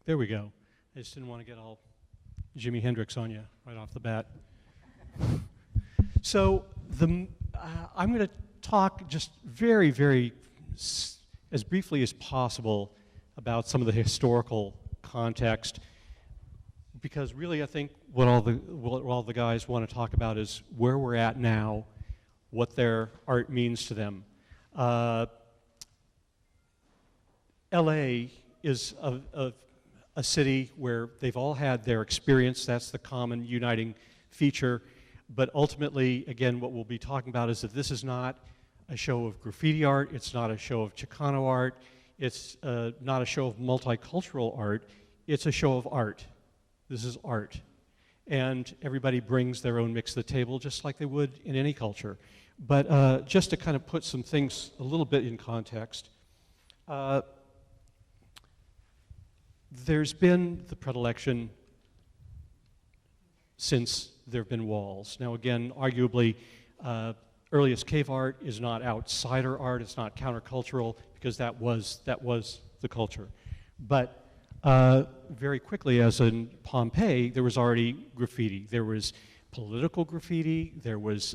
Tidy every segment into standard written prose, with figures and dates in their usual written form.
There we go. I just didn't want to get all Jimi Hendrix on you right off the bat. So I'm going to talk just very, very, as briefly as possible about some of the historical context, because really I think what all the guys want to talk about is where we're at now, what their art means to them. LA is a city where they've all had their experience. That's the common uniting feature. But ultimately, again, what we'll be talking about is that this is not a show of graffiti art. It's not a show of Chicano art. It's not a show of multicultural art. It's a show of art. This is art. And everybody brings their own mix to the table, just like they would in any culture. But just to kind of put some things a little bit in context, there's been the predilection since there have been walls. Now again, arguably, earliest cave art is not outsider art, it's not countercultural, because that was the culture. But very quickly, as in Pompeii, there was already graffiti. There was political graffiti, there was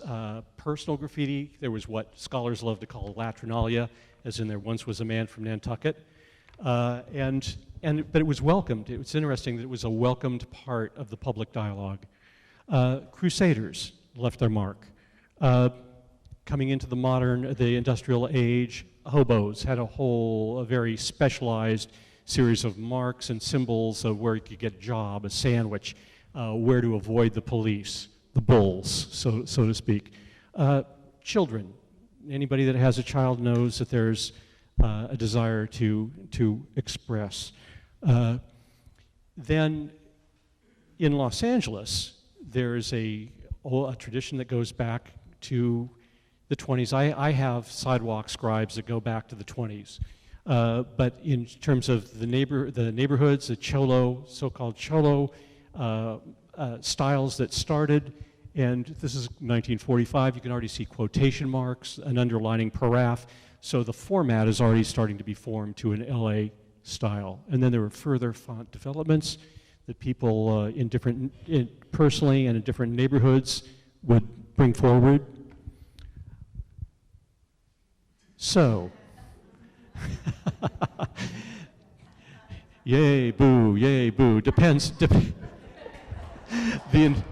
personal graffiti, there was what scholars love to call latrinalia, as in there once was a man from Nantucket. But it was welcomed. It was interesting that it was a welcomed part of the public dialogue. Crusaders left their mark. Coming into the industrial age, hobos had a very specialized series of marks and symbols of where you could get a job, a sandwich, where to avoid the police, the bulls, so to speak. Children. Anybody that has a child knows that there's a desire to express. Then in Los Angeles, there's a tradition that goes back to the 20s. I have sidewalk scribes that go back to the 20s. But in terms of the neighborhoods, the Cholo, so-called Cholo styles that started, and this is 1945, you can already see quotation marks, an underlining paraph, so the format is already starting to be formed to an LA style. And then there were further font developments that people personally and in different neighborhoods would bring forward. So, yay, boo, depends. The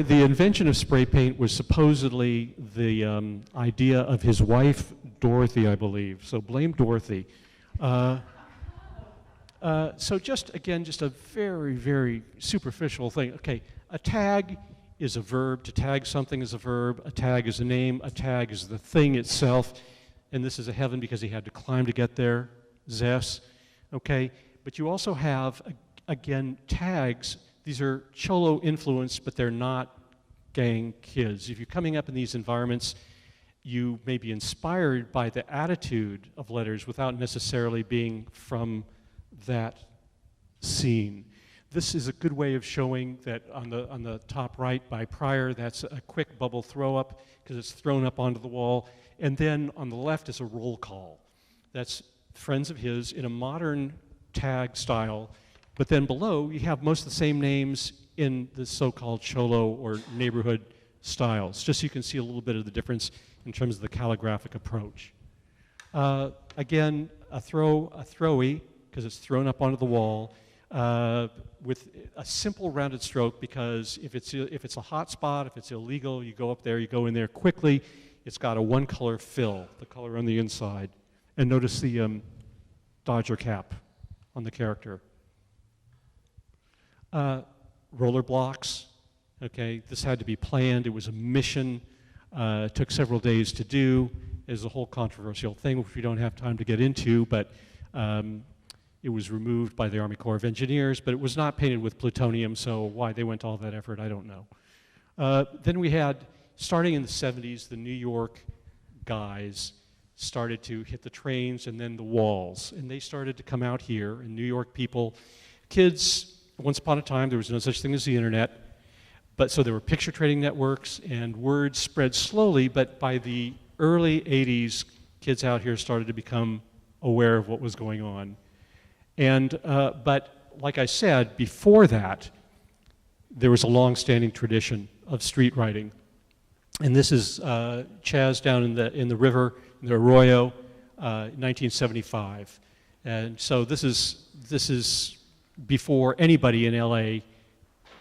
invention of spray paint was supposedly the idea of his wife, Dorothy, I believe. So blame Dorothy. So just a very, very superficial thing. Okay, a tag is a verb. To tag something is a verb. A tag is a name. A tag is the thing itself. And this is a heaven because he had to climb to get there, Zess. Okay, but you also have, again, tags. These are Cholo influenced, but they're not gang kids. If you're coming up in these environments, you may be inspired by the attitude of letters without necessarily being from that scene. This is a good way of showing that on the top right by Pryor, that's a quick bubble throw up because it's thrown up onto the wall. And then on the left is a roll call. That's friends of his in a modern tag style. But then below, you have most of the same names in the so-called Cholo or neighborhood styles, just so you can see a little bit of the difference in terms of the calligraphic approach. Again, a throwy, because it's thrown up onto the wall, with a simple rounded stroke, because if it's a hot spot, if it's illegal, you go up there, you go in there quickly. It's got a one-color fill, the color on the inside. And notice the Dodger cap on the character. Roller blocks, okay, this had to be planned. It was a mission. It took several days to do. It's a whole controversial thing, which we don't have time to get into, but it was removed by the Army Corps of Engineers, but it was not painted with plutonium, so why they went to all that effort, I don't know. Then we had, starting in the 70s, the New York guys started to hit the trains and then the walls, and they started to come out here, and New York people, kids, once upon a time, there was no such thing as the internet, but so there were picture trading networks, and word spread slowly, but by the early 80s, kids out here started to become aware of what was going on. And, but like I said, before that, there was a long-standing tradition of street writing. And this is Chaz down in the river, in the Arroyo, 1975. And so this is before anybody in LA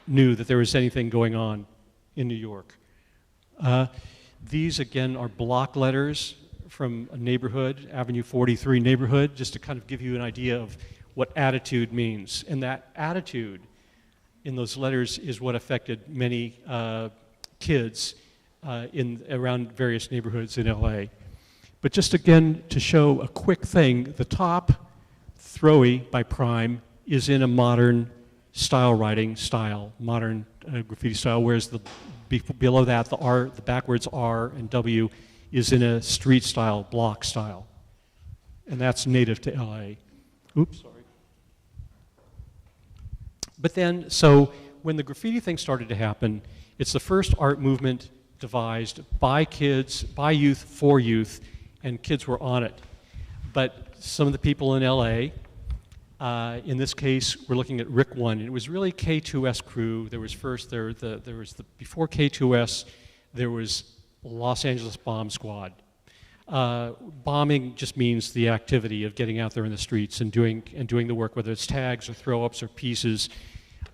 knew that there was anything going on in New York. These, again, are block letters from a neighborhood, Avenue 43 neighborhood, just to kind of give you an idea of what attitude means. And that attitude in those letters is what affected many kids around various neighborhoods in LA. But just again, to show a quick thing, the top, Throwy by Prime, is in a modern style writing style, modern graffiti style, whereas below that, the backwards R and W is in a street style, block style. And that's native to LA. Oops, sorry. But then, so when the graffiti thing started to happen, it's the first art movement devised by kids, by youth, for youth, and kids were on it. But some of the people in LA, in this case, we're looking at Rick One. It was really K2S crew. There was first, before K2S, there was Los Angeles Bomb Squad. Bombing just means the activity of getting out there in the streets and doing the work, whether it's tags or throw-ups or pieces.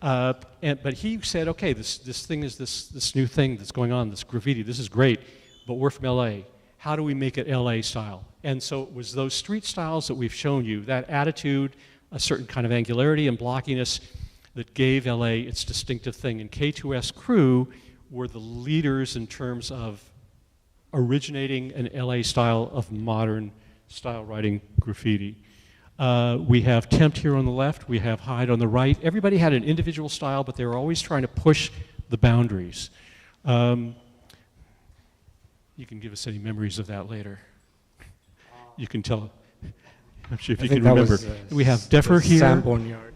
But he said, okay, this thing is this new thing that's going on, this graffiti. This is great, but we're from LA. How do we make it LA style? And so it was those street styles that we've shown you, that attitude, a certain kind of angularity and blockiness that gave LA its distinctive thing. And K2S crew were the leaders in terms of originating an LA style of modern style writing graffiti. We have Tempt here on the left, we have Hyde on the right. Everybody had an individual style, but they were always trying to push the boundaries. You can give us any memories of that later. You can tell. I'm sure if you can remember. We have Deffer here. Sam Boneyard.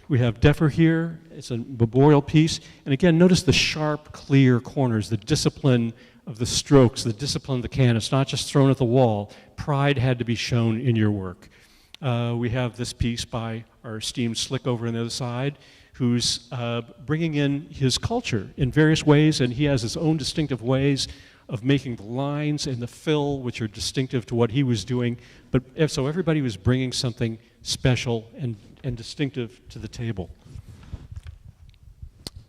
We have Deffer here. It's a memorial piece. And again, notice the sharp, clear corners, the discipline of the strokes, the discipline of the can. It's not just thrown at the wall. Pride had to be shown in your work. We have this piece by our esteemed Slick over on the other side, who's bringing in his culture in various ways, and he has his own distinctive ways of making the lines and the fill, which are distinctive to what he was doing. But so everybody was bringing something special and distinctive to the table.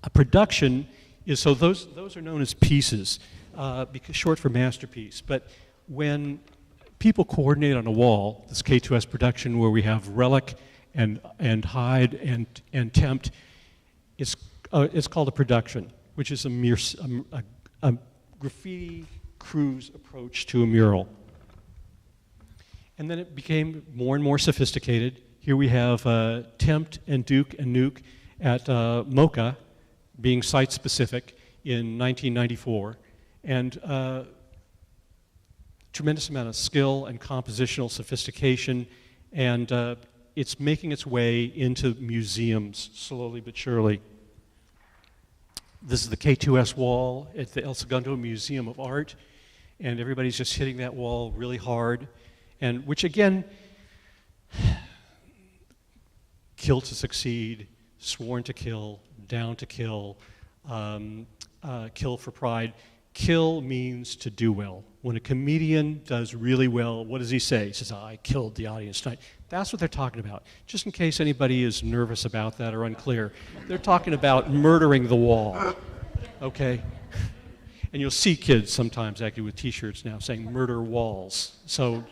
A production is, so those are known as pieces, because short for masterpiece. But when people coordinate on a wall, this K2S production where we have Relic and Hyde and Tempt, it's called a production, which is a graffiti crew's approach to a mural. And then it became more and more sophisticated. Here we have Tempt and Duke and Nuke at Mocha, being site-specific in 1994. And tremendous amount of skill and compositional sophistication, and it's making its way into museums slowly but surely. This is the K2S wall at the El Segundo Museum of Art, and everybody's just hitting that wall really hard, and which again, kill to succeed, sworn to kill, down to kill, kill for pride. Kill means to do well. When a comedian does really well, what does he say? He says, I killed the audience tonight. That's what they're talking about. Just in case anybody is nervous about that or unclear, they're talking about murdering the wall, okay? And you'll see kids sometimes actually with T-shirts now saying murder walls. So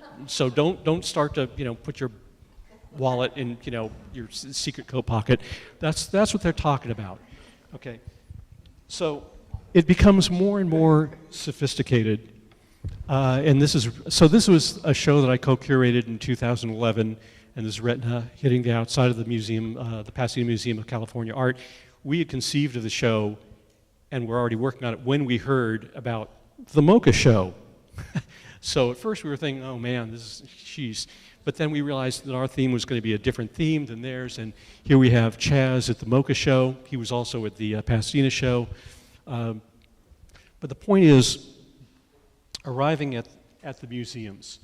don't start to put your wallet in your secret coat pocket. That's what they're talking about, okay? So it becomes more and more sophisticated. And this was a show that I co-curated in 2011, and this retina hitting the outside of the museum, the Pasadena Museum of California Art. We had conceived of the show, and we're already working on it when we heard about the Mocha show. So at first we were thinking, oh man, this is, jeez. But then we realized that our theme was going to be a different theme than theirs, and here we have Chaz at the Mocha show. He was also at the Pasadena show. But the point is, arriving at the museums,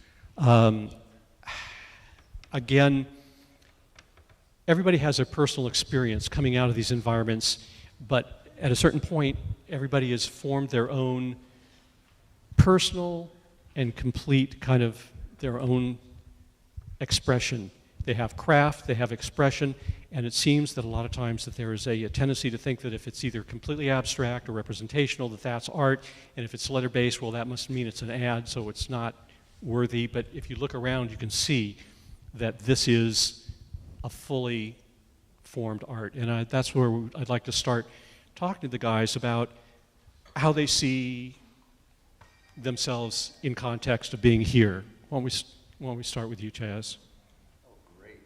again, everybody has a personal experience coming out of these environments, but at a certain point, everybody has formed their own personal and complete kind of their own expression. They have craft, they have expression, and it seems that a lot of times that there is a tendency to think that if it's either completely abstract or representational, that that's art, and if it's letter-based, well, that must mean it's an ad, so it's not worthy. But if you look around, you can see that this is a fully formed art. And that's where I'd like to start talking to the guys about how they see themselves in context of being here. Why don't we start with you, Chaz? Oh, great.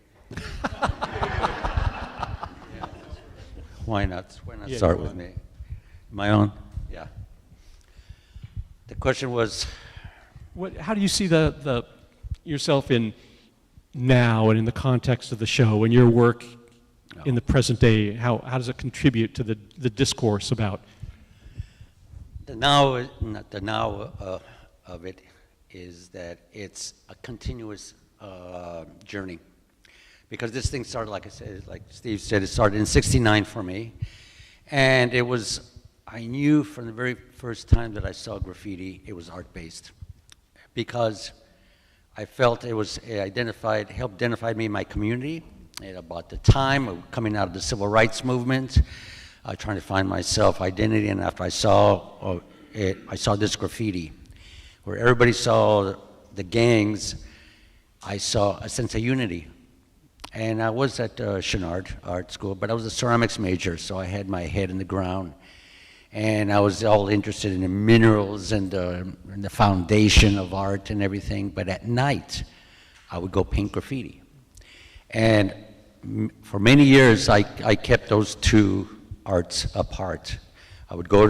Why not start with me? My own? Yeah. The question was, how do you see yourself in now and in the context of the show and your work in the present day? How does it contribute to the discourse about? The now of it is that it's a continuous journey. Because this thing started, like I said, like Steve said, it started in '69 for me. And I knew from the very first time that I saw graffiti, it was art-based. Because I felt helped identify me in my community at about the time of coming out of the civil rights movement, trying to find my self-identity. And after I saw this graffiti, where everybody saw the gangs, I saw a sense of unity. And I was at Chenard Art School, but I was a ceramics major, so I had my head in the ground. And I was all interested in the minerals and the foundation of art and everything. But at night, I would go paint graffiti. And for many years, I kept those two arts apart. I would go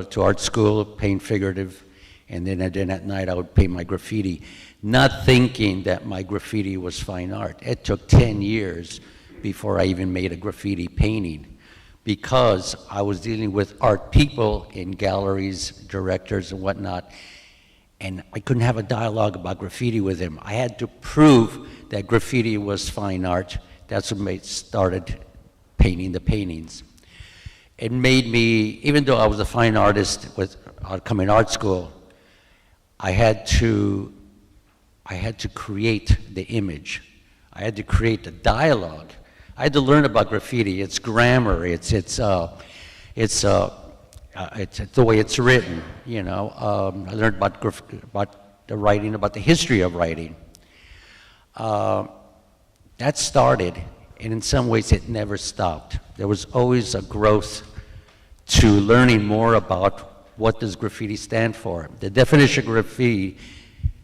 to art school, paint figurative, and then at night I would paint my graffiti, not thinking that my graffiti was fine art. It took 10 years before I even made a graffiti painting, because I was dealing with art people in galleries, directors and whatnot, and I couldn't have a dialogue about graffiti with them. I had to prove that graffiti was fine art. That's what started painting the paintings. It made me, even though I was a fine artist with coming art school, I had to create the image. I had to create the dialogue. I had to learn about graffiti, its grammar, it's the way it's written. You know, I learned about the writing, about the history of writing. That started, and in some ways it never stopped. There was always a growth to learning more about what does graffiti stand for. The definition of graffiti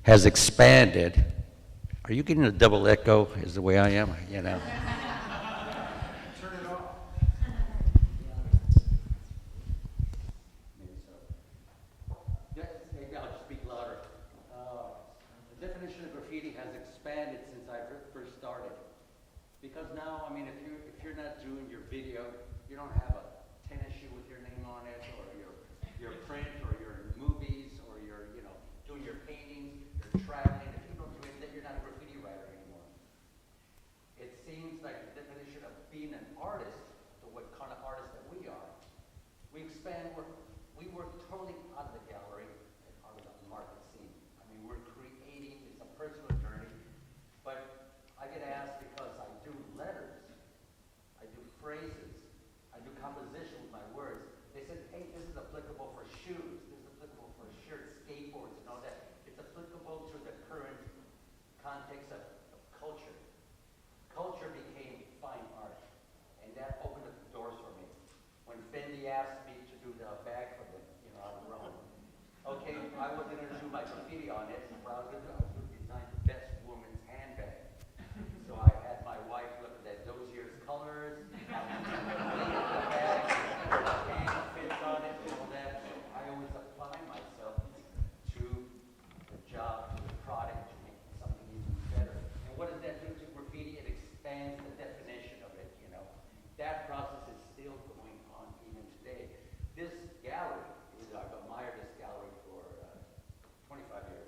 has expanded. Are you getting a double echo, is the way I am, you know? Turn it off. Maybe so. Maybe I'll just speak louder. The definition of graffiti has expanded since I first started. Because now, I mean, if you're not doing your video, you don't have a tennis shoe with your name on it, or your print, or your movies, or your, you know, doing your paintings, you're traveling. If you don't do it, then you're not a graffiti writer anymore. It seems like the definition of being an artist, to what kind of artist that we are, we work totally out of the gallery and out of the market scene. I mean, we're creating, it's a personal journey, but I get asked because I do letters, I do phrases, I do composition with my words. They said, hey, this is applicable for shoes, this is applicable for shirts, skateboards, and all that. It's applicable to the current context of culture. Culture became fine art, and that opened up the doors for me. When Fendi asked me to do the bag for them, you know, on their own, okay, I wasn't going to do my graffiti on it. What I was going to do, I was going to design the best woman's handbag. So I had my wife look at those year's colors, how the bag, and fits on it, and all that. So I always apply myself to the job, to the product, to make something even better. And what does that do to graffiti? It expands the definition of it, you know. That process is still going on even today. This gallery, I've admired this gallery for 25 years.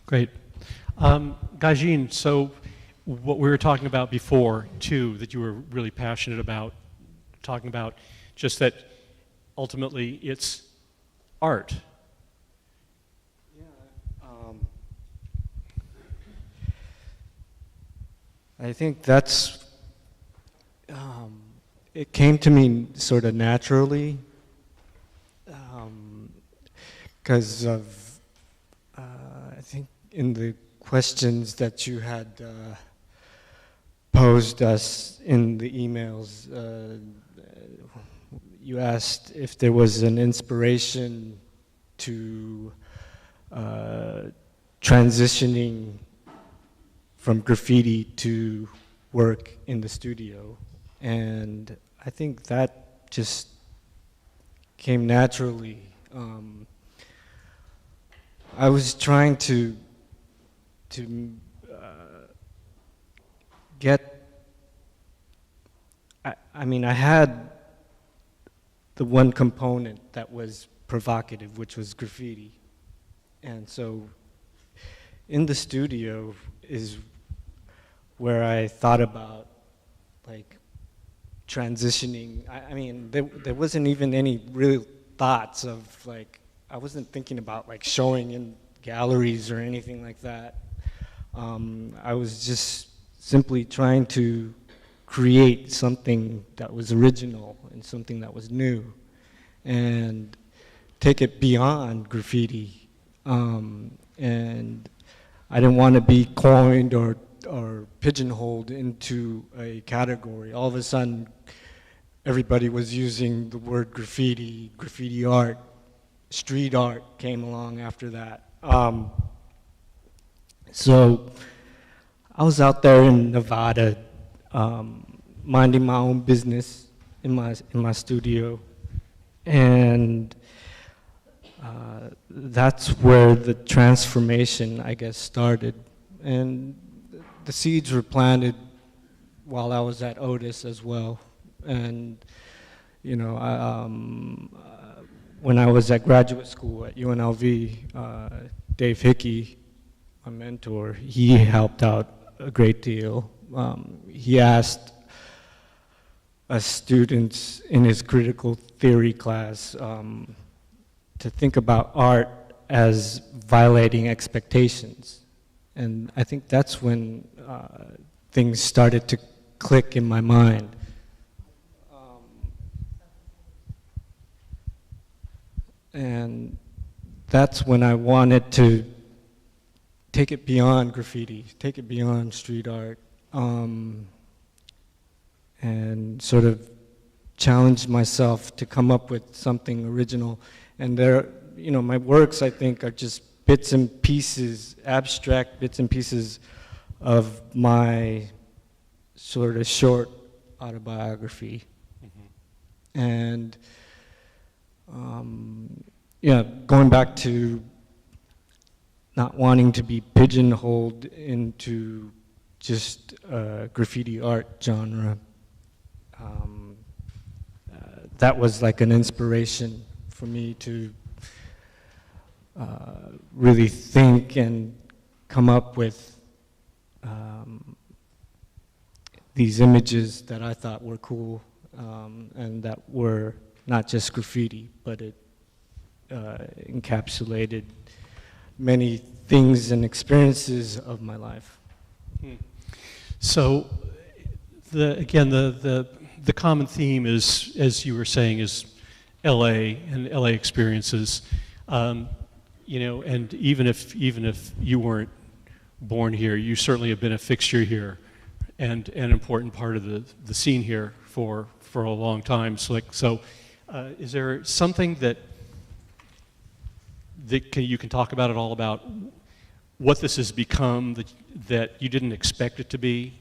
Great. Gajin, so what we were talking about before, too, that you were really passionate about, talking about just that ultimately it's art. Yeah. I think that's, it came to me sort of naturally because of, I think in the questions that you had posed us in the emails, you asked if there was an inspiration to transitioning from graffiti to work in the studio. And I think that just came naturally. I was trying to get, I mean, I had the one component that was provocative, which was graffiti. And so in the studio is where I thought about like transitioning. I mean, there wasn't even any real thoughts of like, I wasn't thinking about like showing in galleries or anything like that. I was just simply trying to create something that was original and something that was new and take it beyond graffiti. And I didn't want to be coined or pigeonholed into a category. All of a sudden, everybody was using the word graffiti, graffiti art, street art came along after that. So I was out there in Nevada, minding my own business in my studio, and that's where the transformation, I guess, started. And the seeds were planted while I was at Otis as well. And, you know, when I was at graduate school at UNLV, Dave Hickey, my mentor, he helped out a great deal. He asked us students in his critical theory class to think about art as violating expectations. And I think that's when things started to click in my mind. And that's when I wanted to take it beyond graffiti, take it beyond street art, and sort of challenge myself to come up with something original. And there, you know, my works, I think, are just bits and pieces, abstract bits and pieces of my sort of short autobiography. Mm-hmm. And yeah, going back to not wanting to be pigeonholed into just graffiti art genre, that was like an inspiration for me to really think and come up with these images that I thought were cool and that were not just graffiti, but it encapsulated many things and experiences of my life. So, the common theme is, as you were saying, is L.A. and L.A. experiences. You know, and even if you weren't born here, you certainly have been a fixture here, and an important part of the scene here for a long time. So, is there something that you can talk about at all about what this has become that you didn't expect it to be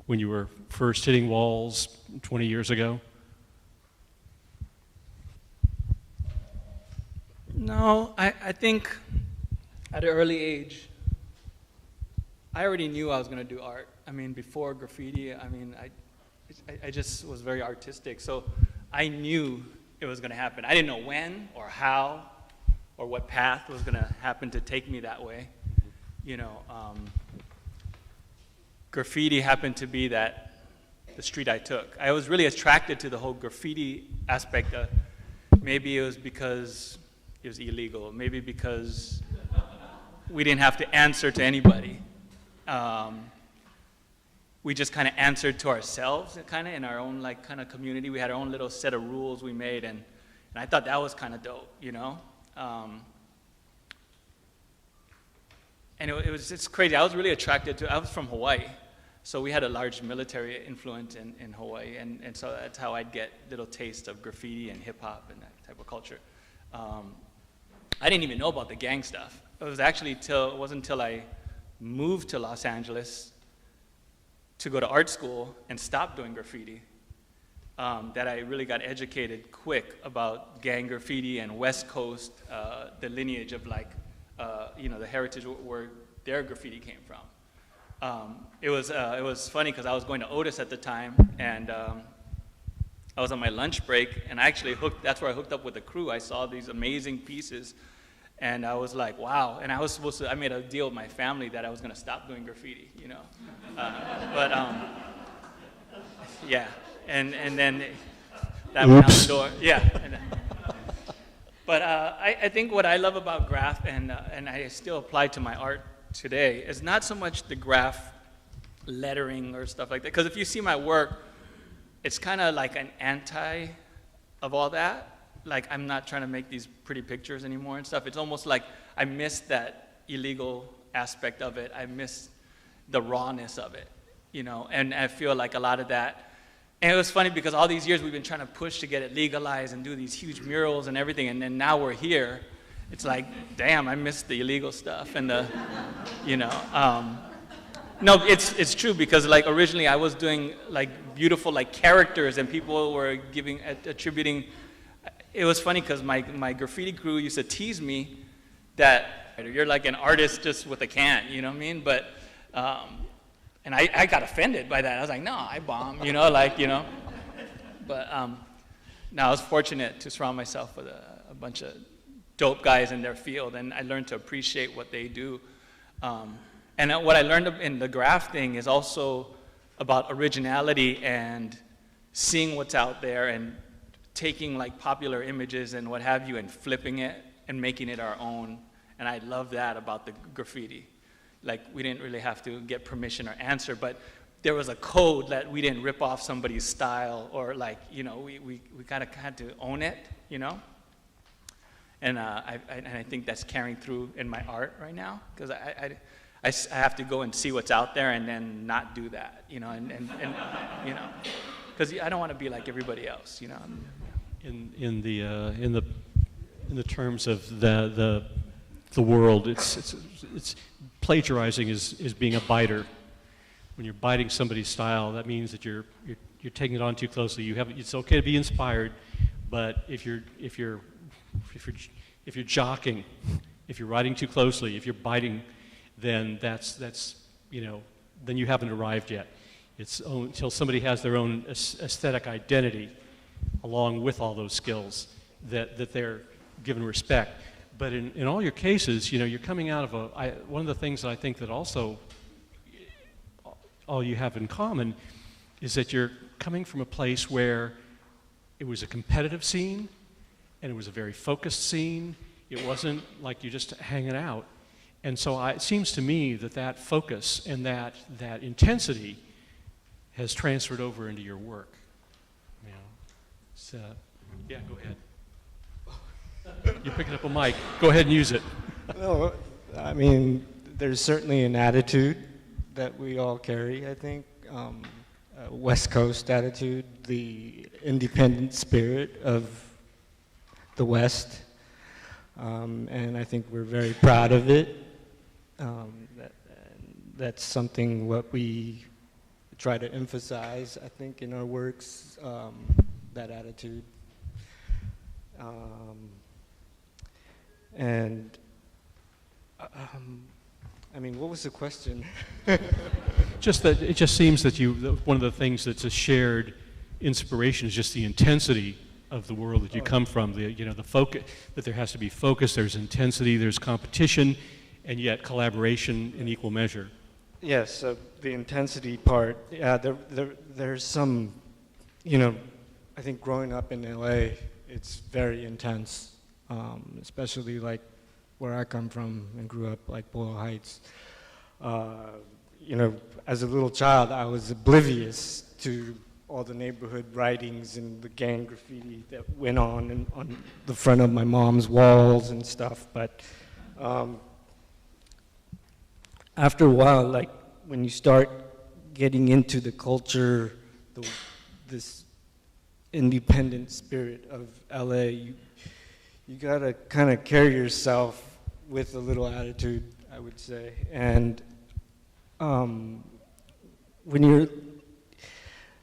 when you were first hitting walls 20 years ago? No, I think at an early age, I already knew I was going to do art. I mean, before graffiti, I mean, I just was very artistic. So I knew it was going to happen. I didn't know when or how or what path was going to happen to take me that way. graffiti happened to be the street I took. I was really attracted to the whole graffiti aspect. Maybe it was because it was illegal. Maybe because we didn't have to answer to anybody. We just kind of answered to ourselves, kind of in our own kind of community. We had our own little set of rules we made, and I thought that was kind of dope, And it's crazy. I was really attracted to. I was from Hawaii, so we had a large military influence in Hawaii, and so that's how I'd get little taste of graffiti and hip hop and that type of culture. I didn't even know about the gang stuff. It wasn't until I moved to Los Angeles to go to art school and stop doing graffiti that I really got educated quick about gang graffiti and West Coast, the lineage of the heritage where their graffiti came from. It was funny because I was going to Otis at the time, and I was on my lunch break, and that's where I hooked up with the crew. I saw these amazing pieces, and I was like, wow. And I made a deal with my family that I was going to stop doing graffiti, yeah. And then that went out the door. Yeah. But I think what I love about graph, and I still apply to my art today, is not so much the graph lettering or stuff like that. Because if you see my work, it's kind of like an anti of all that. Like, I'm not trying to make these pretty pictures anymore and stuff. It's almost like I miss that illegal aspect of it. I miss the rawness of it, and I feel like a lot of that. And it was funny because all these years we've been trying to push to get it legalized and do these huge murals and everything, and then now we're here. It's like, damn, I miss the illegal stuff and the, No, it's true because originally I was doing beautiful characters, and people were attributing. It was funny because my graffiti crew used to tease me that you're like an artist just with a can, you know what I mean? But and I got offended by that. I was like, no, I bomb, But no, I was fortunate to surround myself with a bunch of dope guys in their field, and I learned to appreciate what they do. And what I learned in the graph thing is also about originality and seeing what's out there and taking popular images and what have you and flipping it and making it our own. And I love that about the graffiti. We didn't really have to get permission or answer, but there was a code that we didn't rip off somebody's style, or we kind of had to own it, And I think that's carrying through in my art right now, because I have to go and see what's out there and then not do that, and because I don't want to be like everybody else, In the terms of the world, it's plagiarizing is being a biter. When you're biting somebody's style, that means that you're taking it on too closely. It's okay to be inspired, but if you're jocking, if you're writing too closely, if you're biting, then then you haven't arrived yet. It's until somebody has their own aesthetic identity, along with all those skills, that they're given respect. But in all your cases, you're coming out of one of the things that I think that also all you have in common is that you're coming from a place where it was a competitive scene, and it was a very focused scene. It wasn't like you're just hanging out. And so it seems to me that focus and that intensity has transferred over into your work. Yeah, go ahead. You're picking up a mic. Go ahead and use it. No, I mean, there's certainly an attitude that we all carry, I think. A West Coast attitude, the independent spirit of the West. And I think we're very proud of it. That's something what we try to emphasize, I think, in our works, that attitude. I mean, what was the question? Just that it just seems that one of the things that's a shared inspiration is just the intensity of the world that you come from. The focus, that there has to be focus. There's intensity. There's competition, and yet collaboration in equal measure. Yes, so the intensity part, yeah, there's some, you know, I think growing up in LA, it's very intense, especially like where I come from and grew up, like Boyle Heights. You know, as a little child, I was oblivious to all the neighborhood writings and the gang graffiti that went on and on the front of my mom's walls and stuff. But after a while, like when you start getting into the culture, this independent spirit of LA, you gotta kind of carry yourself with a little attitude, I would say. And when you're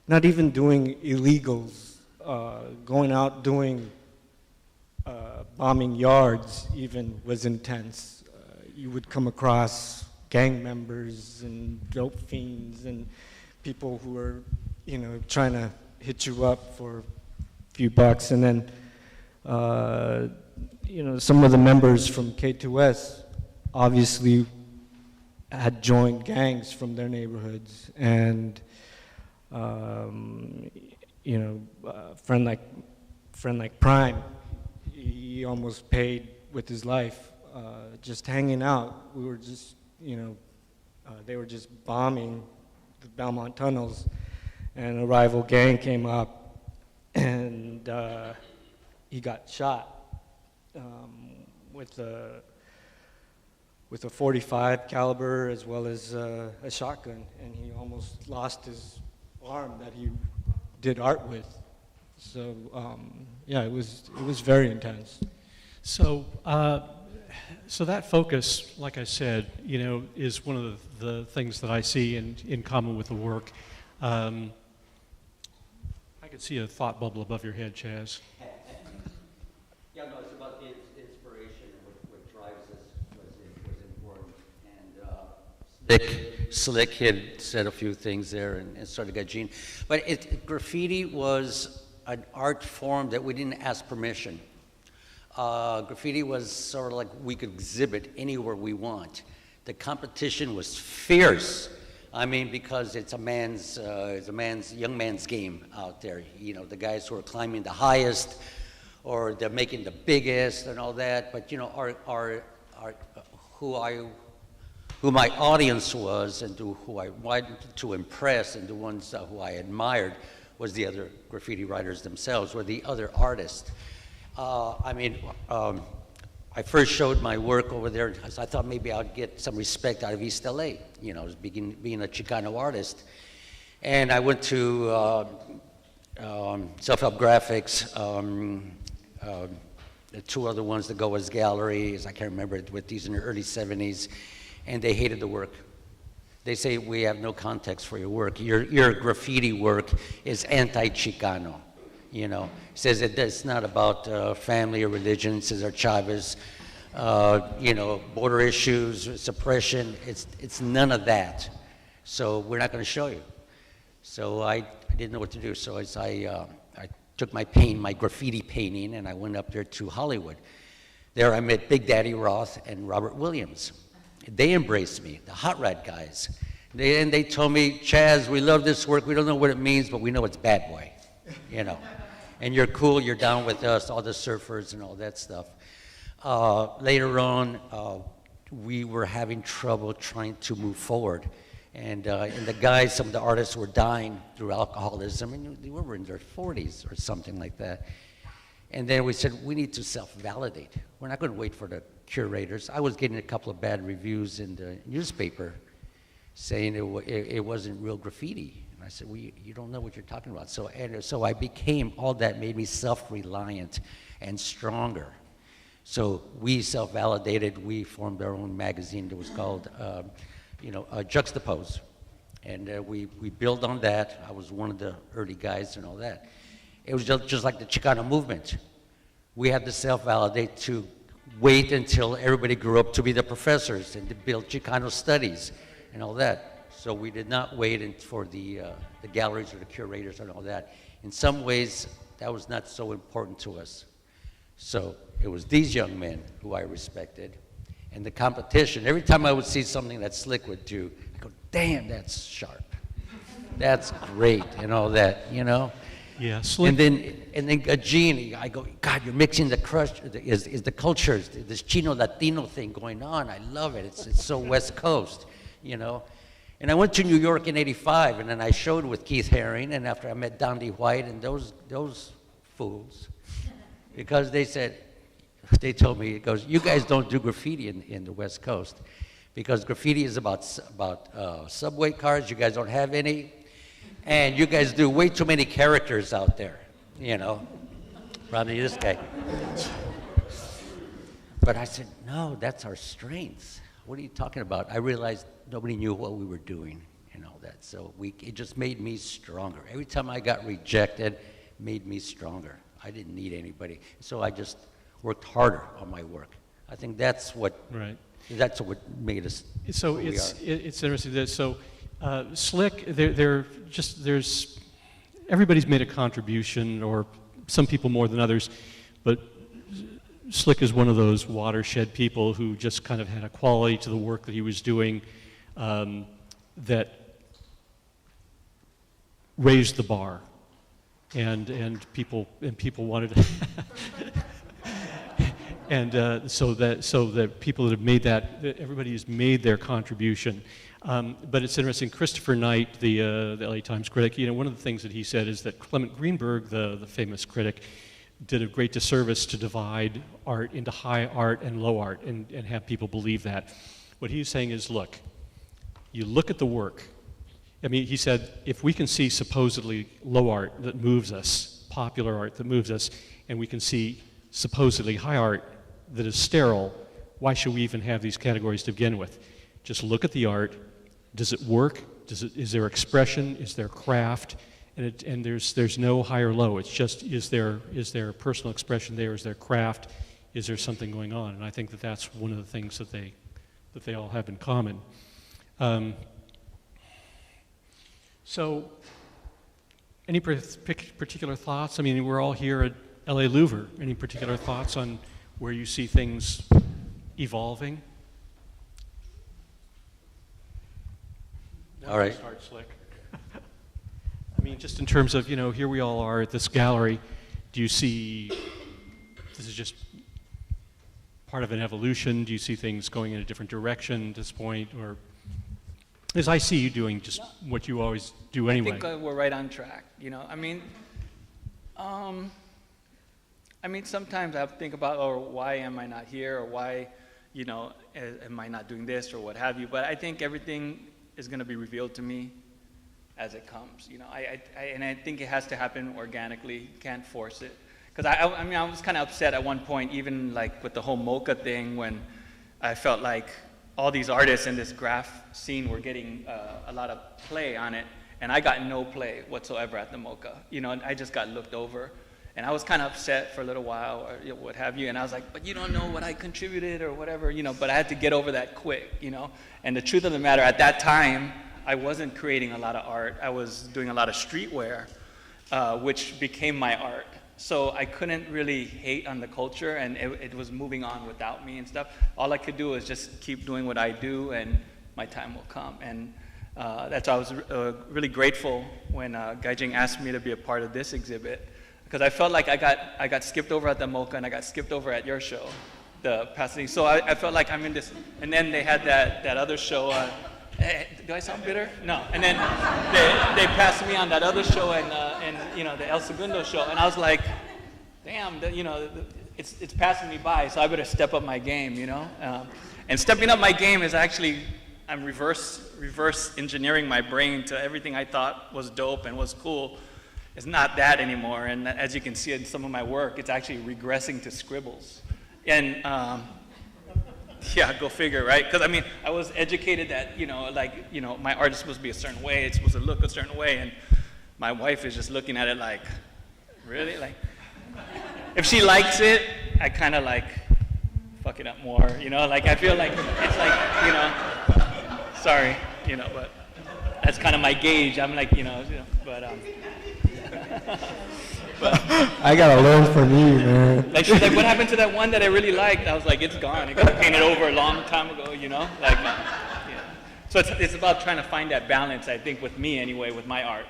not even doing illegals, going out doing bombing yards even was intense. You would come across gang members and dope fiends and people who were, you know, trying to hit you up for a few bucks. And then, you know, some of the members from K2S obviously had joined gangs from their neighborhoods. And, you know, a friend like Prime, he almost paid with his life just hanging out. We were just, you know, they were just bombing the Belmont tunnels, and a rival gang came up, and he got shot with a 45 caliber as well as a shotgun, and he almost lost his arm that he did art with. So yeah, it was very intense. So, so that focus, like I said, you know, is one of the things that I see in common with the work. I could see a thought bubble above your head, Chaz. Yeah, no, it's about the inspiration, what drives us was important. And Slick had said a few things there and started Gajin. But graffiti was an art form that we didn't ask permission. Graffiti was sort of like we could exhibit anywhere we want. The competition was fierce. I mean, because it's a young man's game out there. You know, the guys who are climbing the highest, or they're making the biggest and all that. But you know, who my audience was, and who I wanted to impress, and the ones who I admired, was the other graffiti writers themselves, or the other artists. I first showed my work over there because I thought maybe I'd get some respect out of East LA, you know, as being a Chicano artist. And I went to Self-Help Graphics, the two other ones, the Goa's Galleries, I can't remember, with these in the early 70s, and they hated the work. They say, we have no context for your work. Your graffiti work is anti-Chicano. You know, says that it's not about family or religion, Cesar Chavez, you know, border issues, suppression. It's none of that. So we're not going to show you. So I didn't know what to do. So I took my graffiti painting, and I went up there to Hollywood. There I met Big Daddy Roth and Robert Williams. They embraced me, the Hot Rod guys. And they told me, Chaz, we love this work. We don't know what it means, but we know it's bad boy, you know. And you're cool, you're down with us, all the surfers and all that stuff. Later on, we were having trouble trying to move forward. And the guys, some of the artists were dying through alcoholism, and they were in their 40s or something like that. And then we said, we need to self-validate. We're not going to wait for the curators. I was getting a couple of bad reviews in the newspaper saying it wasn't real graffiti. I said, well, you don't know what you're talking about. So I became, all that made me self-reliant and stronger. So we self-validated. We formed our own magazine that was called, Juxtapose. And we built on that. I was one of the early guys and all that. It was just like the Chicano movement. We had to self-validate to wait until everybody grew up to be the professors and to build Chicano studies and all that. So we did not wait for the galleries or the curators and all that. In some ways, that was not so important to us. So it was these young men who I respected, And the competition, every time I would see something that Slick would do, I go, damn, that's sharp. That's great, and all that, you know? Yeah, Slick. And then Gajin, I go, God, you're mixing the crush, is the cultures, this Chino-Latino thing going on. I love it. It's so West Coast, you know? And I went to New York in '85, and then I showed with Keith Haring, and after I met Dondi White and those fools, because they told me, it goes, you guys don't do graffiti in the West Coast, because graffiti is about subway cars, you guys don't have any, and you guys do way too many characters out there, you know, probably this guy. But I said, no, that's our strength. What are you talking about? I realized nobody knew what we were doing and all that, so it just made me stronger. Every time I got rejected, made me stronger. I didn't need anybody, so I just worked harder on my work. I think that's what made us. So it's interesting that Slick, there's everybody's made a contribution, or some people more than others, but Slick is one of those watershed people who just kind of had a quality to the work that he was doing that raised the bar, and people wanted to and so that people that have made that, everybody has made their contribution. But it's interesting, Christopher Knight, the LA Times critic, you know, one of the things that he said is that Clement Greenberg, the famous critic, did a great disservice to divide art into high art and low art and have people believe that. What he's saying is, look, you look at the work. I mean, he said, if we can see supposedly low art that moves us, popular art that moves us, and we can see supposedly high art that is sterile, why should we even have these categories to begin with? Just look at the art. Does it work? Is there expression? Is there craft? And there's no high or low. It's just, is there personal expression there? Is there craft? Is there something going on? And I think that that's one of the things that they all have in common. So, any particular thoughts? I mean, we're all here at LA Louver. Any particular thoughts on where you see things evolving? All right. Start Slick. I mean, just in terms of, you know, here we all are at this gallery. Do you see this is just part of an evolution? Do you see things going in a different direction at this point? Or, as I see you doing just what you always do anyway. I think we're right on track, you know. I mean, sometimes I think about, oh, why am I not here, or why, you know, am I not doing this, or what have you. But I think everything is going to be revealed to me as it comes, you know. And I think it has to happen organically. Can't force it. Because I mean, I was kind of upset at one point, even like with the whole mocha thing, when I felt like all these artists in this graph scene were getting a lot of play on it, and I got no play whatsoever at the mocha. You know, and I just got looked over. And I was kind of upset for a little while, or what have you, and I was like, but you don't know what I contributed or whatever, you know, but I had to get over that quick, you know. And the truth of the matter, at that time, I wasn't creating a lot of art. I was doing a lot of streetwear, which became my art. So I couldn't really hate on the culture, and it was moving on without me and stuff. All I could do was just keep doing what I do, and my time will come. And that's why I was really grateful when Gajin asked me to be a part of this exhibit, because I felt like I got skipped over at the Mocha, and I got skipped over at your show, the Pasadena. So I felt like I'm in this, and then they had that other show. Do I sound bitter? No. And then they passed me on that other show, and you know, the El Segundo show, and I was like, damn, you know, it's passing me by, so I better step up my game, you know. And stepping up my game is actually, I'm reverse engineering my brain to everything I thought was dope and was cool. It's not that anymore, and as you can see in some of my work, it's actually regressing to scribbles. And yeah, go figure, right? Because I mean, I was educated that, you know, like, you know, my art is supposed to be a certain way, it's supposed to look a certain way, and my wife is just looking at it like, really? Like, if she likes it, I kind of like fuck it up more, you know? Like, I feel like it's like, you know, sorry, you know, but that's kind of my gauge. I'm like, you know, but I gotta learn from you, man. Like she's like, what happened to that one that I really liked? I was like, it's gone. It got painted over a long time ago, you know? Like, yeah. So it's about trying to find that balance, I think, with me anyway, with my art,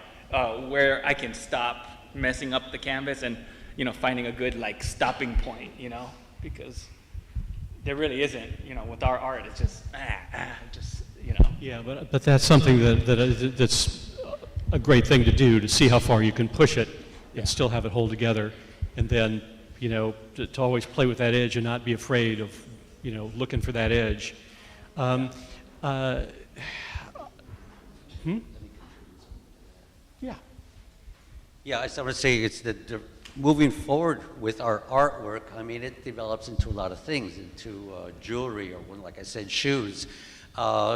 where I can stop messing up the canvas and, you know, finding a good like stopping point, you know? Because there really isn't, you know, with our art, it's just, you know. Yeah, but that's something that's a great thing to do, to see how far you can push it and still have it hold together, and then, you know, to always play with that edge and not be afraid of, you know, looking for that edge. Yeah. Yeah, I want to say it's the moving forward with our artwork. I mean, it develops into a lot of things, into jewelry, or like I said, shoes.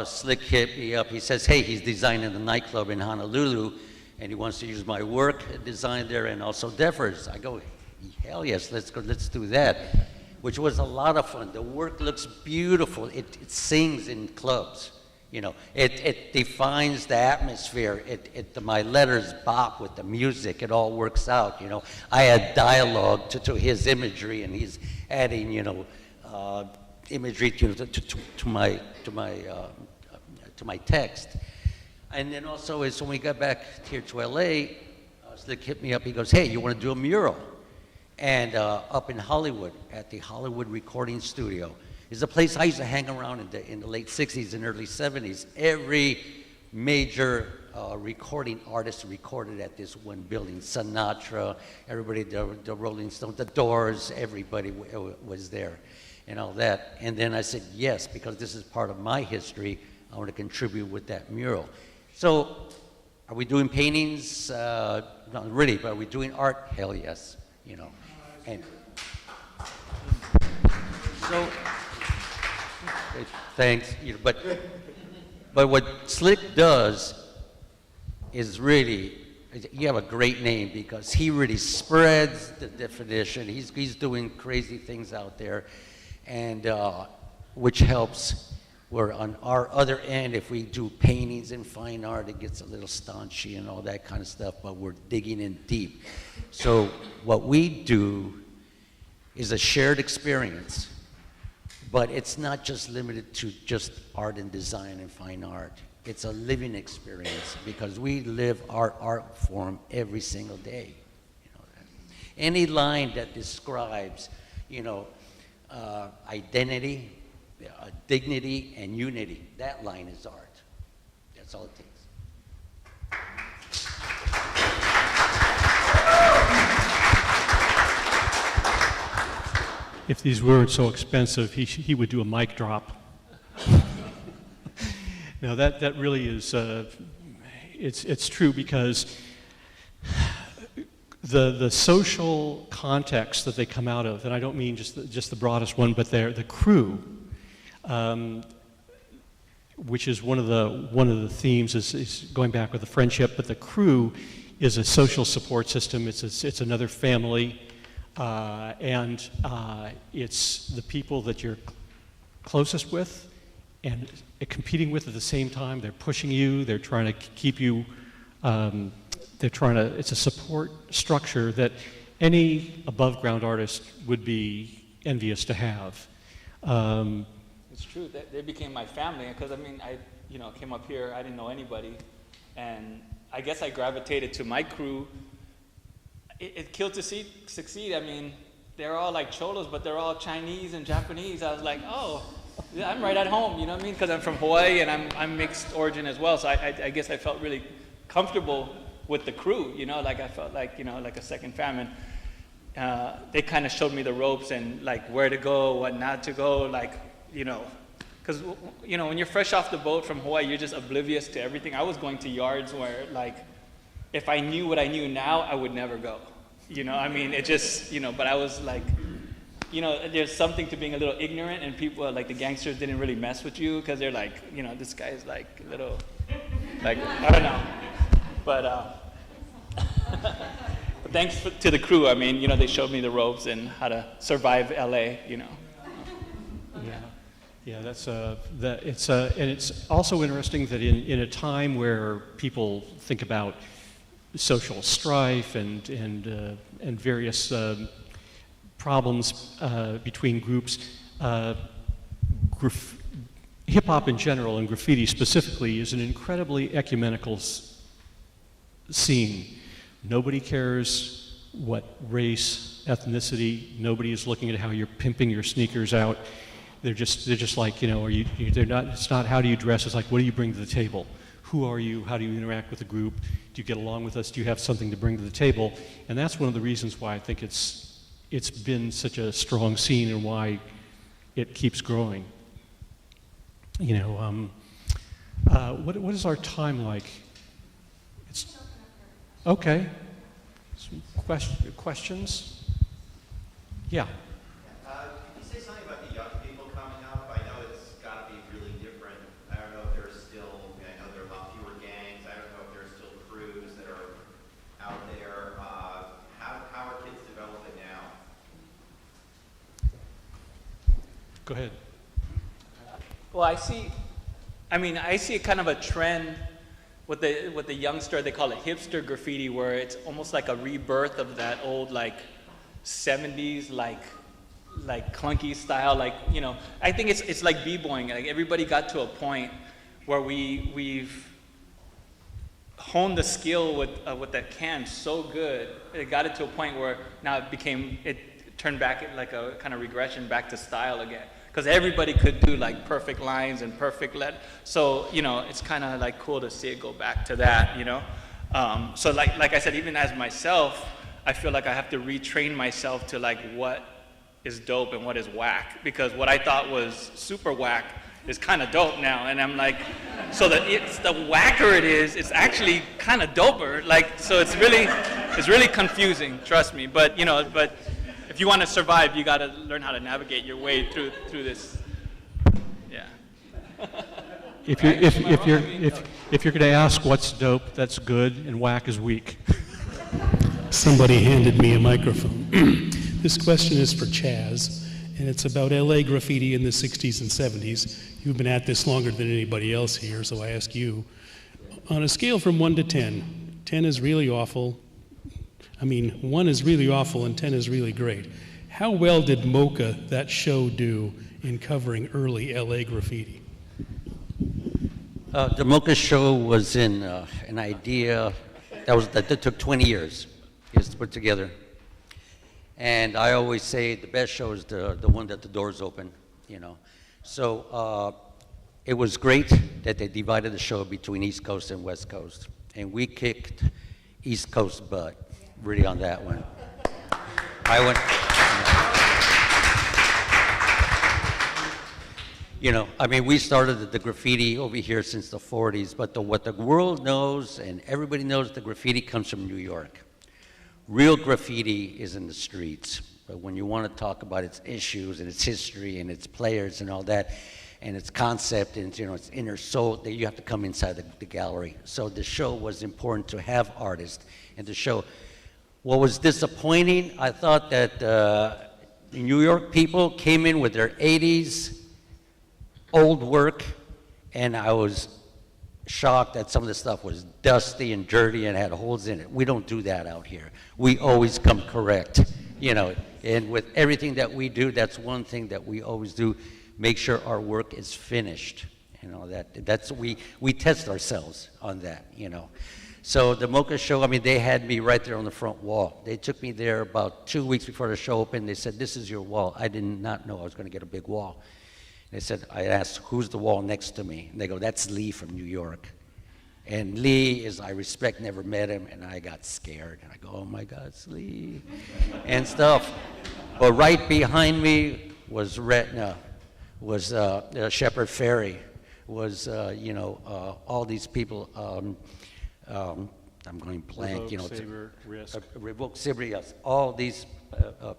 Slick hit me up. He says, hey, he's designing a nightclub in Honolulu, and he wants to use my work design there and also Defers. I go, hell yes, let's go, let's do that, which was a lot of fun. The work looks beautiful. It sings in clubs. You know, it defines the atmosphere. My letters bop with the music. It all works out. You know, I add dialogue to his imagery, and he's adding, you know, imagery to my text. And then also is when we got back here to LA, Slick hit me up. He goes, hey, you want to do a mural? And up in Hollywood at the Hollywood Recording Studio. Is a place I used to hang around in the late 60s and early 70s. Every major recording artist recorded at this one building. Sinatra, everybody, the Rolling Stones, the Doors, everybody was there and all that. And then I said, yes, because this is part of my history, I want to contribute with that mural. So are we doing paintings? Not really, but are we doing art? Hell yes, you know. And so, thanks, you know, but what Slick does is really, you have a great name because he really spreads the definition. He's doing crazy things out there, and which helps. Where on our other end, if we do paintings and fine art, it gets a little staunchy and all that kind of stuff, but we're digging in deep. So what we do is a shared experience. But it's not just limited to just art and design and fine art. It's a living experience because we live our art form every single day. You know, any line that describes, you know, identity, dignity, and unity, that line is art. That's all it takes. If these weren't so expensive, he would do a mic drop. No, that really is, it's true because the social context that they come out of, and I don't mean just the broadest one, but the crew, which is one of the themes is going back with the friendship, but the crew is a social support system. It's another family. And it's the people that you're closest with and competing with at the same time. They're pushing you, they're trying to keep you, it's a support structure that any above ground artist would be envious to have. It's true, they became my family, because I mean, I came up here, I didn't know anybody, and I guess I gravitated to my crew. It killed to succeed. I mean, they're all like cholos, but they're all Chinese and Japanese. I was like, oh, I'm right at home, you know what I mean? Because I'm from Hawaii and I'm mixed origin as well. So I guess I felt really comfortable with the crew, you know, like I felt like, you know, like a second family. They kind of showed me the ropes and like where to go, what not to go, like, you know, because, you know, when you're fresh off the boat from Hawaii, you're just oblivious to everything. I was going to yards where like, if I knew what I knew now, I would never go. You know, I mean, it just, you know, but I was like, you know, there's something to being a little ignorant, and people, like the gangsters didn't really mess with you because they're like, you know, this guy's like a little, like, I don't know. But thanks to the crew, I mean, you know, they showed me the ropes and how to survive LA, you know. Yeah, and it's also interesting that in a time where people think about social strife and various problems between groups. Hip-hop in general and graffiti specifically is an incredibly ecumenical scene. Nobody cares what race, ethnicity, nobody is looking at how you're pimping your sneakers out. They're just like, you know, it's not how do you dress, it's like what do you bring to the table? Who are you? How do you interact with the group? Do you get along with us? Do you have something to bring to the table? And that's one of the reasons why I think it's been such a strong scene and why it keeps growing. You know, what is our time like? It's okay. Some questions? Yeah. Could you say something about the young people coming up? I know it's got to be really different. I don't know if there's still, I know there are a lot fewer gangs. I don't know if there's still crews that are out there. How are kids developing now? Go ahead. Well, I see kind of a trend with the youngster, they call it hipster graffiti, where it's almost like a rebirth of that old like 70s like clunky style, like, you know, I think it's like b-boying. Like everybody got to a point where we've honed the skill with that can so good, it got it to a point where now it turned back like a kind of regression back to style again. Because everybody could do like perfect lines and perfect so, you know, it's kind of like cool to see it go back to that, you know. So like I said, even as myself, I feel like I have to retrain myself to like what is dope and what is whack. Because what I thought was super whack is kind of dope now, and I'm like, so the whacker it is, it's actually kind of doper. Like, so it's really confusing, trust me. But you know, if you want to survive, you got to learn how to navigate your way through this. Yeah. If you're going to ask what's dope, that's good, and whack is weak. Somebody handed me a microphone. This question is for Chaz, and it's about LA graffiti in the 60s and 70s. You've been at this longer than anybody else here, so I ask you, on a scale from 1 to 10, 10 is really awful. 1 is really awful and 10 is really great. How well did Mocha, that show, do in covering early LA graffiti? The Mocha show was in an idea that took 20 years to put together. And I always say the best show is the one that the doors open, you know. So it was great that they divided the show between East Coast and West Coast. And we kicked East Coast butt, really, on that one. You know, we started the graffiti over here since the 40s, but what the world knows and everybody knows, the graffiti comes from New York. Real graffiti is in the streets, but when you want to talk about its issues and its history and its players and all that, and its concept and its inner soul, that you have to come inside the gallery. So the show was important to have artists and to show. What was disappointing, I thought that New York people came in with their 80s old work, and I was shocked that some of the stuff was dusty and dirty and had holes in it. We don't do that out here. We always come correct, you know, and with everything that we do, that's one thing that we always do, make sure our work is finished. You know, that's we test ourselves on that, you know. So the Mocha show, they had me right there on the front wall. They took me there about 2 weeks before the show opened. They said, "This is your wall." I did not know I was going to get a big wall. They said, I asked, "Who's the wall next to me?" And they go, "That's Lee from New York." And Lee I respect, never met him, and I got scared. And I go, "Oh my God, it's Lee," and stuff. But right behind me was Retna, was Shepard Ferry, was, all these people. I'm going blank, Revoke, Saber, Risk. Revoke, Saber, yes. All these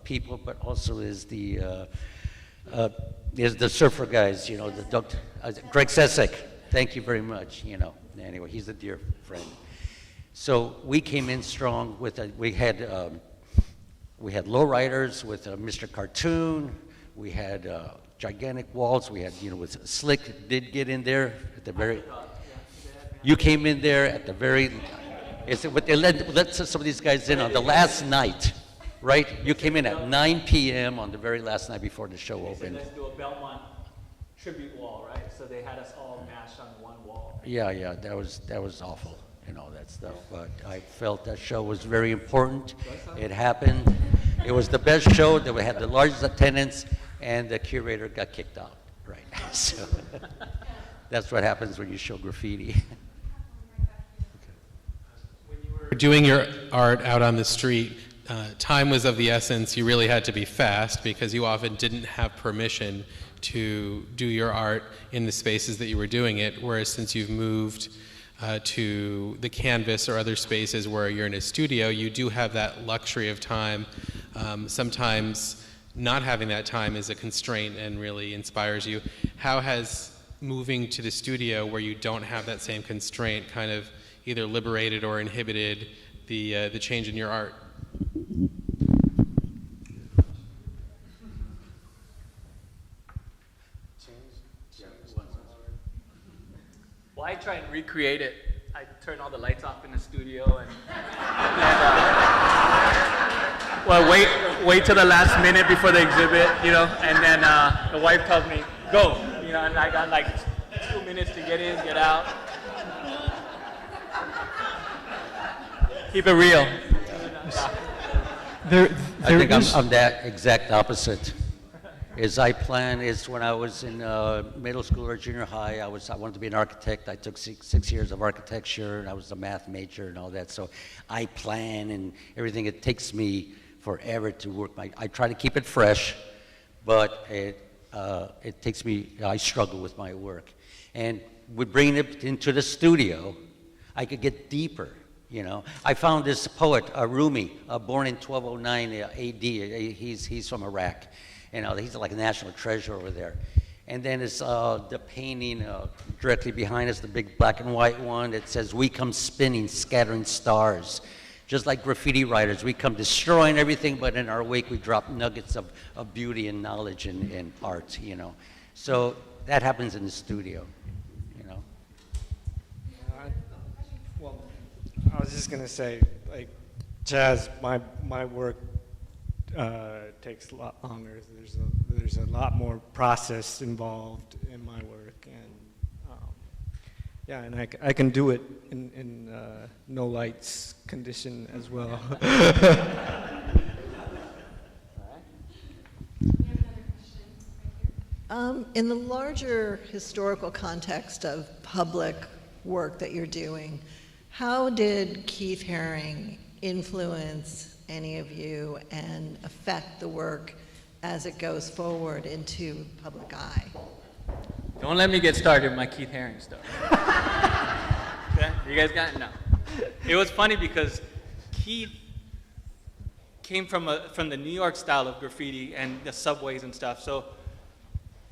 people, but also is the surfer guys, the doctor, Greg Sesek. Thank you very much, Anyway, he's a dear friend. So we came in strong with we had lowriders with Mr. Cartoon. We had gigantic walls. We had, with Slick did get in there at the very. You came in there at the very But they let some of these guys in on the last night, right? You came in at 9 p.m. on the very last night before the show They said, opened. let's do a Belmont tribute wall, right? So they had us all mashed on one wall. Yeah, that was awful, that stuff. But I felt that show was very important. It happened. It was the best show. That we had the largest attendance, and the curator got kicked out. Right. So that's what happens when you show graffiti. When you were doing your art out on the street, time was of the essence. You really had to be fast because you often didn't have permission to do your art in the spaces that you were doing it, whereas since you've moved to the canvas or other spaces where you're in a studio, you do have that luxury of time. Sometimes not having that time is a constraint and really inspires you. How has moving to the studio where you don't have that same constraint kind of either liberated or inhibited the change in your art? Well, I try and recreate it. I turn all the lights off in the studio and well, wait till the last minute before the exhibit, and then the wife tells me, go, and I got like 2 minutes to get in, get out. Keep it real. I think I'm that exact opposite. When I was in middle school or junior high, I wanted to be an architect. I took six years of architecture, and I was a math major and all that. So I plan and everything. It takes me forever to work. I try to keep it fresh, but it takes me. I struggle with my work, and with bringing it into the studio, I could get deeper. I found this poet, Rumi, born in 1209 AD. He's from Iraq. He's like a national treasure over there. And then it's the painting directly behind us, the big black and white one that says, "We come spinning, scattering stars." Just like graffiti writers, we come destroying everything, but in our wake we drop nuggets of beauty and knowledge and art, So that happens in the studio, Well, I was just going to say, like, Chaz, my work takes a lot longer. There's a lot more process involved in my work, and I can do it in no lights condition as well. In the larger historical context of public work that you're doing, how did Keith Haring influence any of you and affect the work as it goes forward into public eye? Don't let me get started with my Keith Haring stuff. Okay? You guys got it? No. It was funny because Keith came from the New York style of graffiti and the subways and stuff. So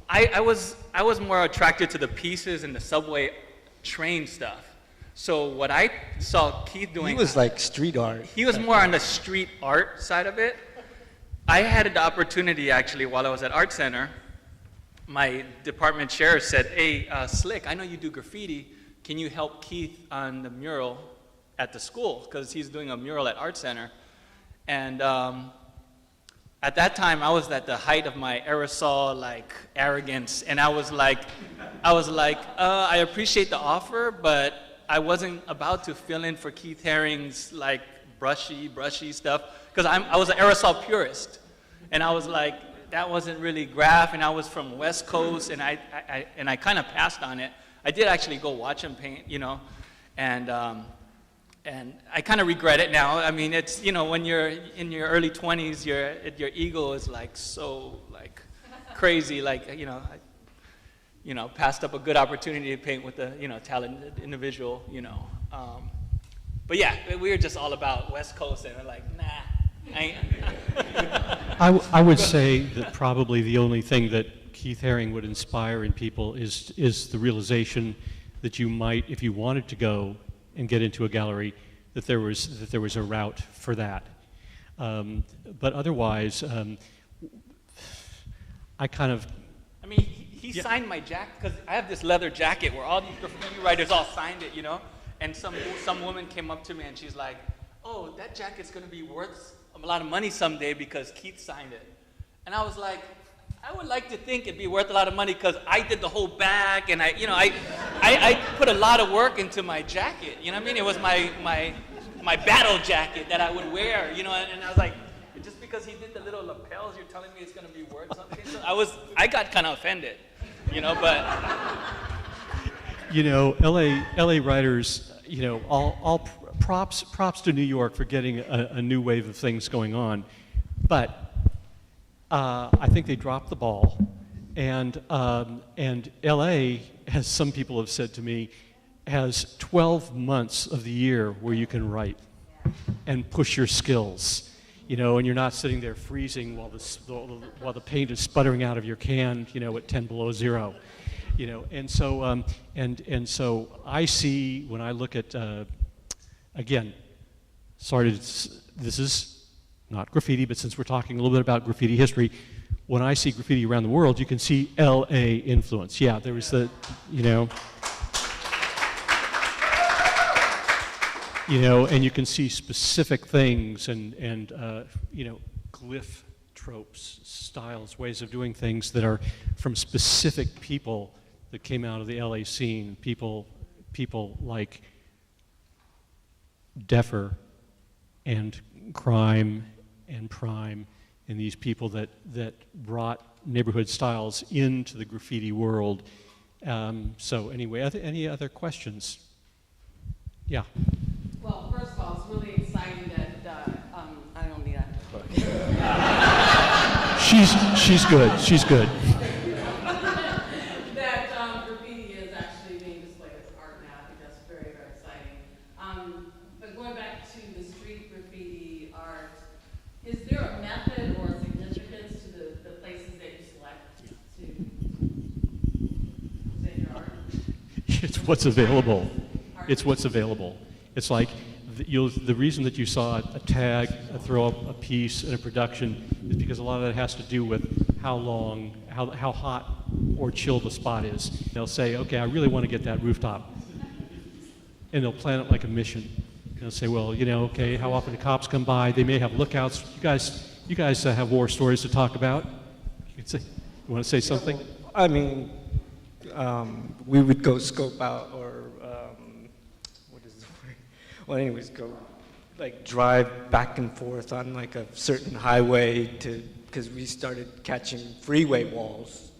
I was more attracted to the pieces and the subway train stuff. So what I saw Keith doing... He was like street art. He was more on the street art side of it. I had the opportunity, actually, while I was at Art Center, my department chair said, "Hey, Slick, I know you do graffiti. Can you help Keith on the mural at the school?" Because he's doing a mural at Art Center. And at that time, I was at the height of my aerosol, arrogance. And I was like, I appreciate the offer, but I wasn't about to fill in for Keith Haring's brushy stuff, because I was an aerosol purist, and I was like, that wasn't really graph, and I was from West Coast, and I kind of passed on it. I did actually go watch him paint, and I kind of regret it now. I mean, it's when you're in your early 20s, your ego is so crazy, passed up a good opportunity to paint with a, talented individual, But yeah, we were just all about West Coast, and we're like, nah, I ain't. I would say that probably the only thing that Keith Haring would inspire in people is the realization that you might, if you wanted to go and get into a gallery, that there was a route for that. But otherwise, I mean, he signed my jacket, because I have this leather jacket where all these graffiti writers all signed it, and some woman came up to me and she's like, "Oh, that jacket's gonna be worth a lot of money someday because Keith signed it." And I was like, I would like to think it'd be worth a lot of money because I did the whole back, and I put a lot of work into my jacket. You know what I mean? It was my battle jacket that I would wear. You know, and I was like, just because he did the little lapels, you're telling me it's gonna be worth something? So I got kind of offended. You know, but you know, LA writers, you know, all props to New York for getting a new wave of things going on, but I think they dropped the ball, and LA, as some people have said to me, has 12 months of the year where you can write and push your skills, you know, and you're not sitting there freezing while the paint is sputtering out of your can, you know, at 10 below zero. You know, and so so I see when I look at again, this is not graffiti, but since we're talking a little bit about graffiti history, when I see graffiti around the world, you can see LA influence. Yeah, there was you know, and you can see specific things and you know, glyph tropes, styles, ways of doing things that are from specific people that came out of the LA scene. People like Deffer and Crime and Prime, and these people that brought neighborhood styles into the graffiti world. So anyway, any other questions? Yeah. Well, first of all, it's really exciting that I don't need that. She's good. She's good. That graffiti is actually being displayed as art now. I think that's very, very exciting. But going back to the street graffiti art, is there a method or a significance to the places that you select to present your art? It's what's available. It's what's available. It's like the reason that you saw a tag, a throw up, a piece, and a production is because a lot of that has to do with how long, how hot or chill the spot is. They'll say, okay, I really want to get that rooftop. And they'll plan it like a mission. They'll say, well, you know, okay, how often do cops come by? They may have lookouts. You guys have war stories to talk about. You want to say something? I mean, we would go scope out or what is the word? Well, anyways, go like drive back and forth on like a certain highway because we started catching freeway walls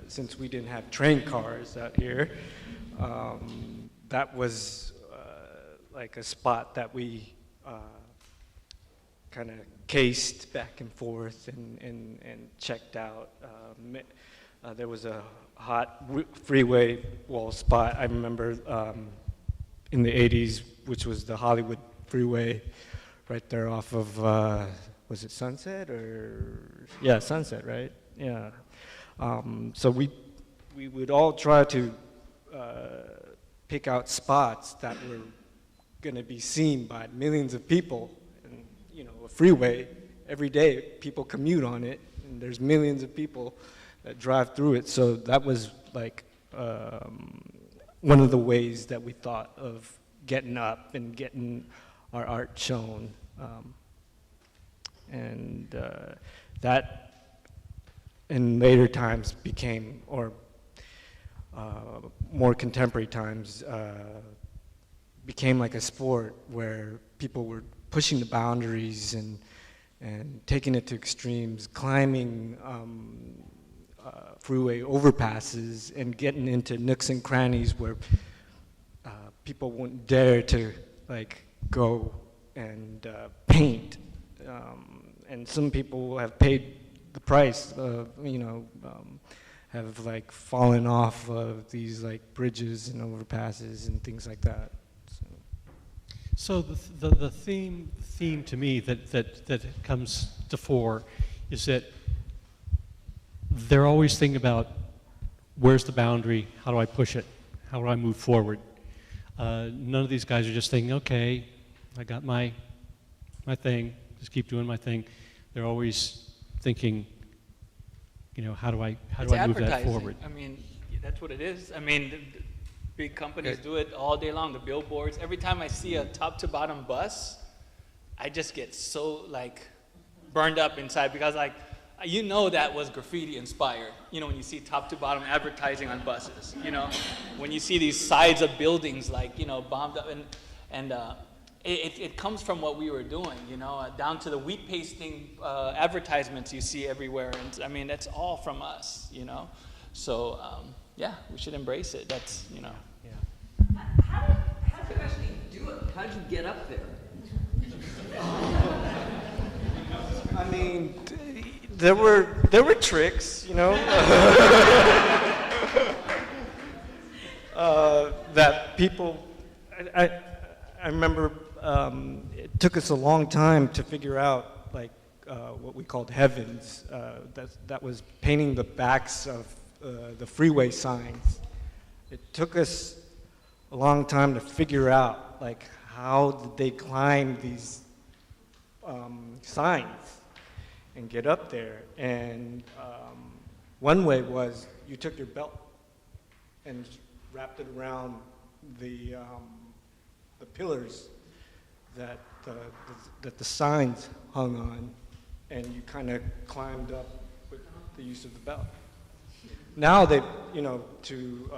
since we didn't have train cars out here. That was like a spot that we kind of cased back and forth and checked out. There was a hot freeway wall spot, I remember, in the 80s, which was the Hollywood freeway right there off of, was it Sunset or? Yeah, Sunset, right? Yeah. So we would all try to pick out spots that were going to be seen by millions of people. And, you know, a freeway, every day people commute on it, and there's millions of people that drive through it. So that was like one of the ways that we thought of getting up and getting our art shown. And that in later times became, or more contemporary times, became like a sport where people were pushing the boundaries and taking it to extremes, climbing freeway overpasses and getting into nooks and crannies where people wouldn't dare to like go and paint. And some people have paid the price, you know, have like fallen off of these like bridges and overpasses and things like that. So the theme to me that comes to fore is that they're always thinking about where's the boundary, how do I push it, how do I move forward. None of these guys are just thinking, okay, I got my thing, just keep doing my thing. They're always thinking, you know, how do I move that forward? I mean, that's what it is. I mean, Big companies do it all day long, the billboards. Every time I see a top to bottom bus, I just get so like burned up inside because like, you know that was graffiti inspired. You know, when you see top to bottom advertising on buses, you know, when you see these sides of buildings like, you know, bombed up and it comes from what we were doing, you know, down to the wheat pasting advertisements you see everywhere. And I mean, that's all from us, you know. So, yeah, we should embrace it. That's, you know. Yeah. How did you actually do it? How did you get up there? I mean, there were tricks, you know, that people. I remember it took us a long time to figure out like what we called heavens. That was painting the backs of the freeway signs. It took us a long time to figure out like how did they climb these signs and get up there. And one way was you took your belt and wrapped it around the pillars that the signs hung on, and you kind of climbed up with the use of the belt. Now they, you know, to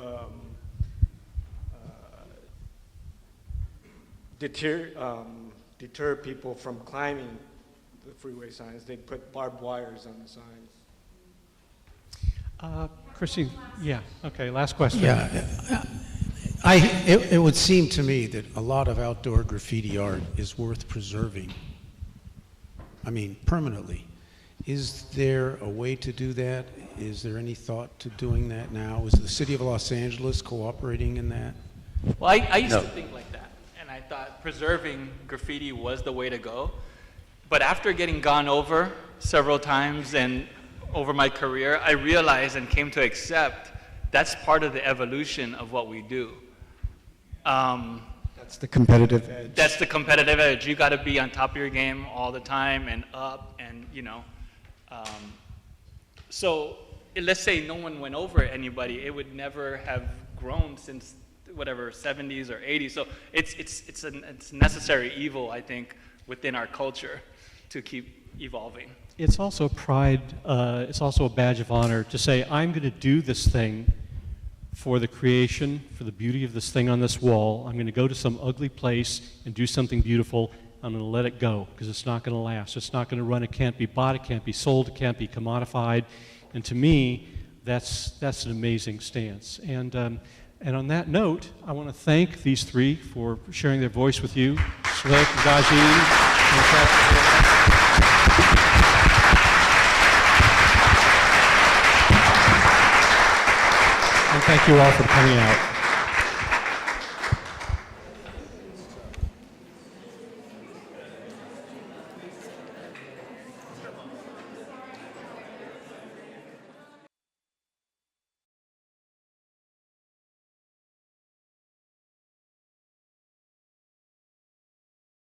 deter people from climbing the freeway signs, they put barbed wires on the signs. Christine, yeah, okay, last question. Yeah, it would seem to me that a lot of outdoor graffiti art is worth preserving. I mean, permanently. Is there a way to do that? Is there any thought to doing that now? Is the city of Los Angeles cooperating in that? Well, I used to think like that, and I thought preserving graffiti was the way to go. But after getting gone over several times and over my career, I realized and came to accept that's part of the evolution of what we do. That's the competitive edge. That's the competitive edge. You got to be on top of your game all the time and up, and you know. So let's say no one went over anybody, it would never have grown since whatever 70s or 80s. So it's a necessary evil, I think, within our culture to keep evolving. It's also pride, it's also a badge of honor to say, I'm going to do this thing for the creation, for the beauty of this thing on this wall. I'm going to go to some ugly place and do something beautiful. I'm going to let it go because it's not going to last. It's not going to run. It can't be bought. It can't be sold. It can't be commodified. And to me, that's an amazing stance. And on that note, I want to thank these three for sharing their voice with you. Slick, Gajin, and Chaz. And thank you all for coming out.